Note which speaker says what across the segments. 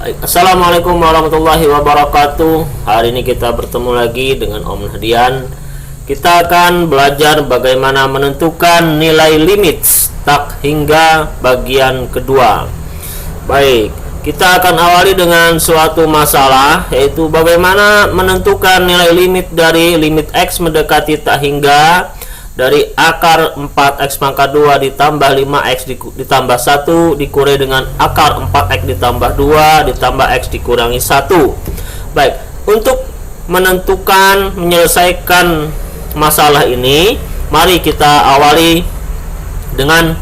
Speaker 1: Assalamualaikum warahmatullahi wabarakatuh. Hari ini kita bertemu lagi dengan Om Hadian. Kita akan belajar bagaimana menentukan nilai limit tak hingga bagian kedua. Baik, kita akan awali dengan suatu masalah, yaitu bagaimana menentukan nilai limit dari limit X mendekati tak hingga dari akar 4x pangkat 2 ditambah 5x ditambah 1 dikurangi dengan akar 4x ditambah 2 ditambah x dikurangi 1. Baik, untuk menyelesaikan masalah ini, mari kita awali dengan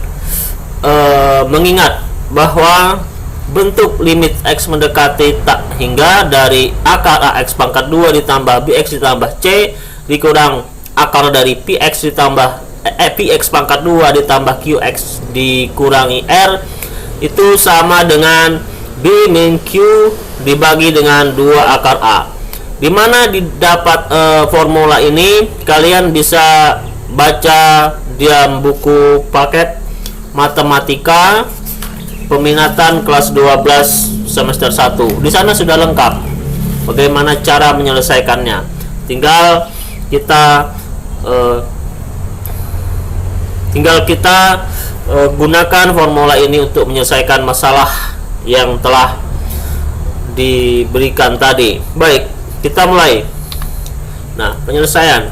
Speaker 1: mengingat bahwa bentuk limit x mendekati tak hingga dari akar ax pangkat 2 ditambah bx ditambah c dikurang akar dari px ditambah px pangkat 2 ditambah qx dikurangi r itu sama dengan b min q dibagi dengan 2 akar a. Dimana didapat formula ini, kalian bisa baca di buku paket matematika peminatan kelas 12 semester 1. Di sana sudah lengkap bagaimana cara menyelesaikannya. Tinggal kita gunakan formula ini untuk menyelesaikan masalah yang telah diberikan tadi. Baik, kita mulai. Nah, penyelesaian.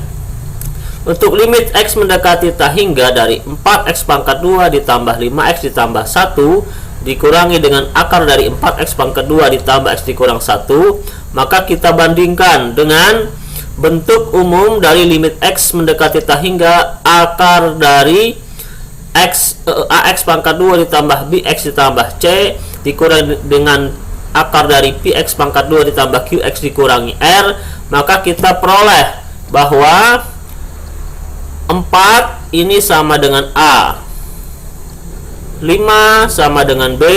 Speaker 1: Untuk limit x mendekati tak hingga dari 4x pangkat 2 ditambah 5x ditambah 1 dikurangi dengan akar dari 4x pangkat 2 ditambah x dikurang 1, maka kita bandingkan dengan bentuk umum dari limit x mendekati tak hingga akar dari ax pangkat 2 ditambah bx ditambah c dikurangi dengan akar dari px pangkat 2 ditambah qx dikurangi r, maka kita peroleh bahwa 4 ini sama dengan a, 5 sama dengan b,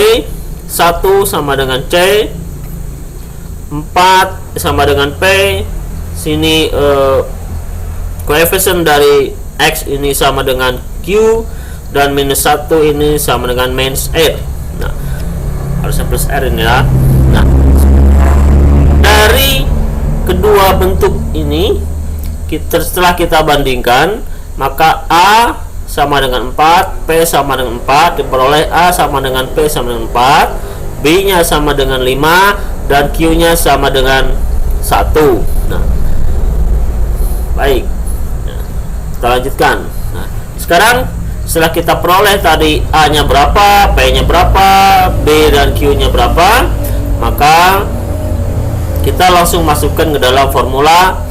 Speaker 1: 1 sama dengan c, 4 sama dengan p. Sini koefisien dari x ini sama dengan q dan minus 1 ini sama dengan minus r. Nah, harusnya plus r ini ya. Nah, dari kedua bentuk ini setelah kita bandingkan, maka a sama dengan 4, p sama dengan 4, diperoleh a sama dengan p sama dengan 4, b nya sama dengan 5 dan q nya sama dengan 1. Nah, baik, nah, kita lanjutkan. Nah, sekarang setelah kita peroleh tadi a nya berapa, p nya berapa, b dan q nya berapa, maka kita langsung masukkan ke dalam formula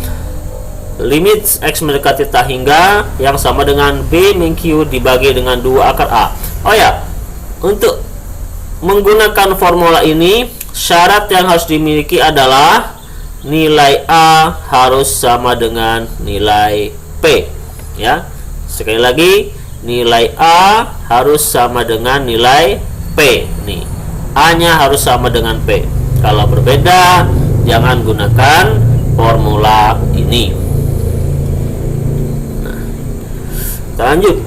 Speaker 1: limit x mendekati tak hingga yang sama dengan b min q dibagi dengan 2 akar a. Oh ya, untuk menggunakan formula ini, syarat yang harus dimiliki adalah nilai a harus sama dengan nilai p, ya. Sekali lagi, nilai a harus sama dengan nilai p. Nih, a nya harus sama dengan p. Kalau berbeda, jangan gunakan formula ini. Nah, kita lanjut.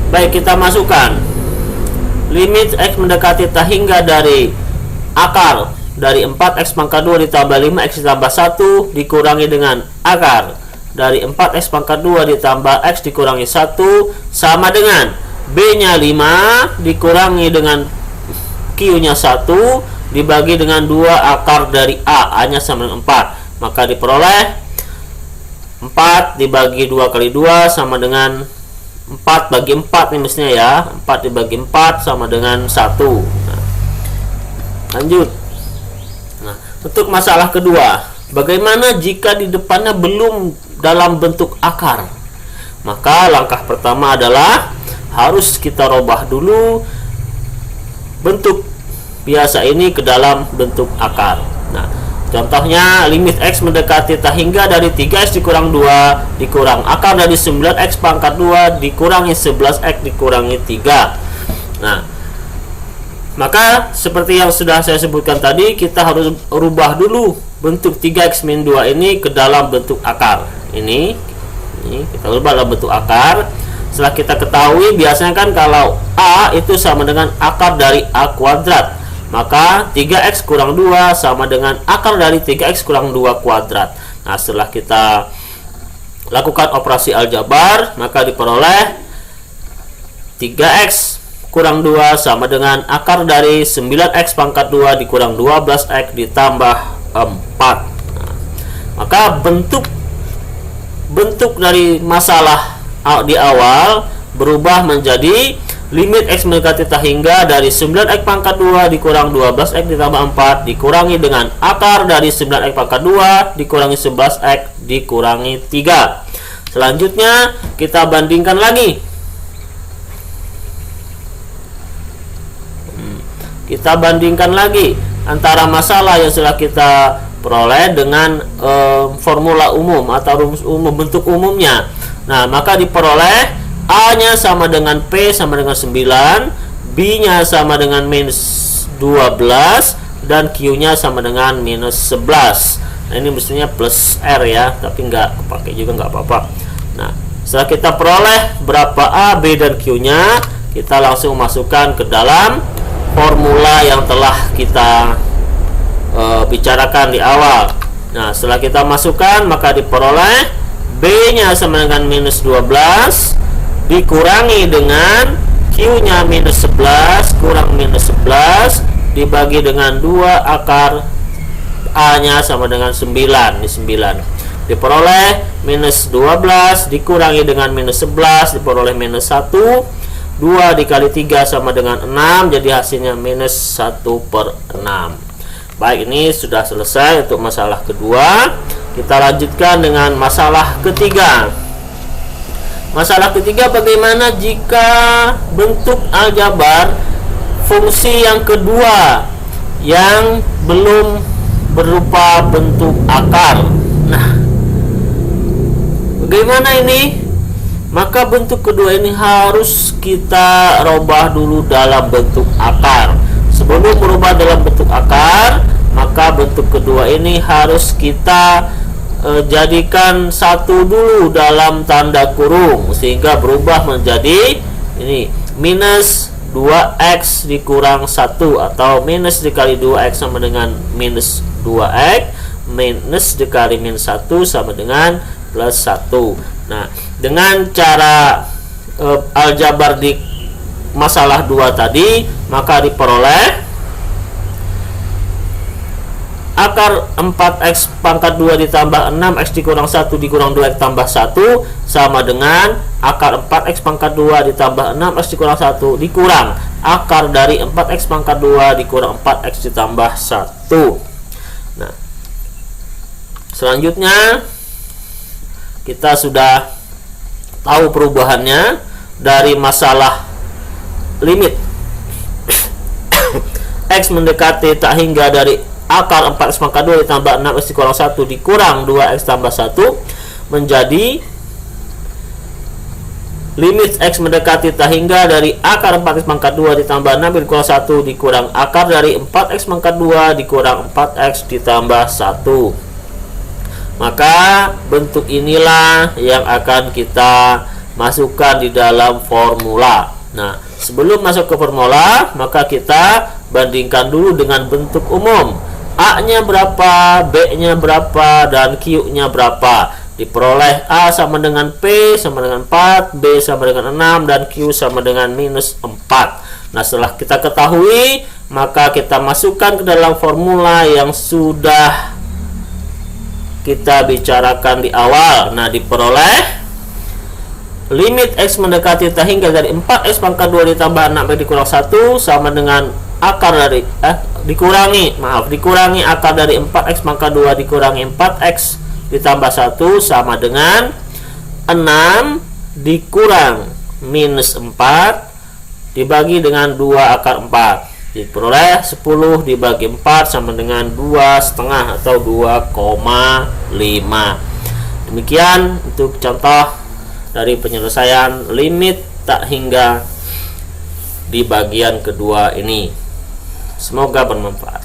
Speaker 1: Baik, kita masukkan limit x mendekati tak hingga dari akar dari 4x pangkat 2 ditambah 5x ditambah 1 dikurangi dengan akar dari 4x pangkat 2 ditambah x dikurangi 1 sama dengan b nya 5 dikurangi dengan q nya 1 dibagi dengan 2 akar dari a nya sama dengan 4, maka diperoleh 4 dibagi 2 kali 2 sama dengan 4 bagi 4 nih mestinya ya, 4 dibagi 4 sama dengan 1. Nah, lanjut. Nah, untuk masalah kedua, bagaimana jika di depannya belum dalam bentuk akar? Maka langkah pertama adalah harus kita robah dulu bentuk biasa ini ke dalam bentuk akar. Nah, contohnya limit x mendekati tak hingga dari 3x dikurang 2 dikurang akar dari 9x pangkat 2 dikurangi 11x dikurangi 3. Nah, maka seperti yang sudah saya sebutkan tadi, kita harus rubah dulu bentuk 3x min 2 ini ke dalam bentuk akar. Ini kita rubah dalam bentuk akar. Setelah kita ketahui biasanya kan kalau a itu sama dengan akar dari a kuadrat, maka 3x kurang 2 sama dengan akar dari 3x kurang 2 kuadrat. Nah, setelah kita lakukan operasi aljabar, maka diperoleh 3x kurang 2 sama dengan akar dari 9x pangkat 2 dikurang 12x ditambah 4. Nah, maka bentuk dari masalah di awal berubah menjadi limit x mendekati tak hingga dari 9x pangkat 2 dikurang 12x ditambah 4 dikurangi dengan akar dari 9x pangkat 2 dikurangi 11x dikurangi 3. Selanjutnya kita bandingkan lagi. Kita bandingkan lagi antara masalah yang sudah kita peroleh dengan formula umum atau rumus umum bentuk umumnya. Nah, maka diperoleh A-nya sama dengan P sama dengan 9, B-nya sama dengan minus 12, dan Q-nya sama dengan minus 11. Nah, ini mestinya plus R ya, tapi nggak kepake juga, nggak apa-apa. Nah, setelah kita peroleh berapa A, B, dan Q-nya, kita langsung masukkan ke dalam formula yang telah kita bicarakan di awal. Nah, setelah kita masukkan, maka diperoleh B-nya sama dengan minus 12, dikurangi dengan Q-nya minus 11 kurang minus 11 dibagi dengan 2 akar A-nya sama dengan 9. Ini 9. Diperoleh minus 12 dikurangi dengan minus 11 diperoleh minus 1. 2 dikali 3 sama dengan 6, jadi hasilnya minus 1/6. Baik, ini sudah selesai untuk masalah kedua. Kita lanjutkan dengan masalah ketiga. Masalah ketiga, bagaimana jika bentuk aljabar fungsi yang kedua yang belum berupa bentuk akar. Nah, bagaimana ini? Maka bentuk kedua ini harus kita rubah dulu dalam bentuk akar. Sebelum merubah dalam bentuk akar, maka bentuk kedua ini harus kita jadikan satu dulu dalam tanda kurung sehingga berubah menjadi ini minus 2x dikurang 1 atau minus dikali 2x sama dengan minus 2x minus dikali minus 1 sama dengan plus 1. Nah, dengan cara aljabar di masalah 2 tadi, maka diperoleh akar 4x pangkat 2 ditambah 6x dikurang 1 dikurang 2x tambah 1 sama dengan akar 4x pangkat 2 ditambah 6x dikurang 1 dikurang akar dari 4x pangkat 2 dikurang 4x ditambah 1. Nah, selanjutnya kita sudah tahu perubahannya dari masalah limit x mendekati tak hingga dari akar 4x pangkat 2 ditambah 6x dikurang 1 dikurang 2x tambah 1 menjadi limit x mendekati tak hingga dari akar 4x pangkat 2 ditambah 6x dikurang 1 dikurang akar dari 4x pangkat 2 dikurang 4x ditambah 1. Maka bentuk inilah yang akan kita masukkan di dalam formula. Nah, sebelum masuk ke formula, maka kita bandingkan dulu dengan bentuk umum. A-nya berapa, B-nya berapa, dan Q-nya berapa. Diperoleh A sama dengan P sama dengan 4, B sama dengan 6, dan Q sama dengan minus 4. Nah, setelah kita ketahui, maka kita masukkan ke dalam formula yang sudah kita bicarakan di awal. Nah, diperoleh limit x mendekati tak hingga dari 4x pangkat 2 ditambah 6x dikurang 1 sama dengan akar dari dikurangi akar dari 4x pangkat 2 dikurangi 4x ditambah 1 sama dengan 6 dikurang minus 4 dibagi dengan 2 akar 4. Diperoleh 10 dibagi 4 sama dengan 2,5 atau 2,5. Demikian untuk contoh dari penyelesaian limit tak hingga di bagian kedua ini. Semoga bermanfaat.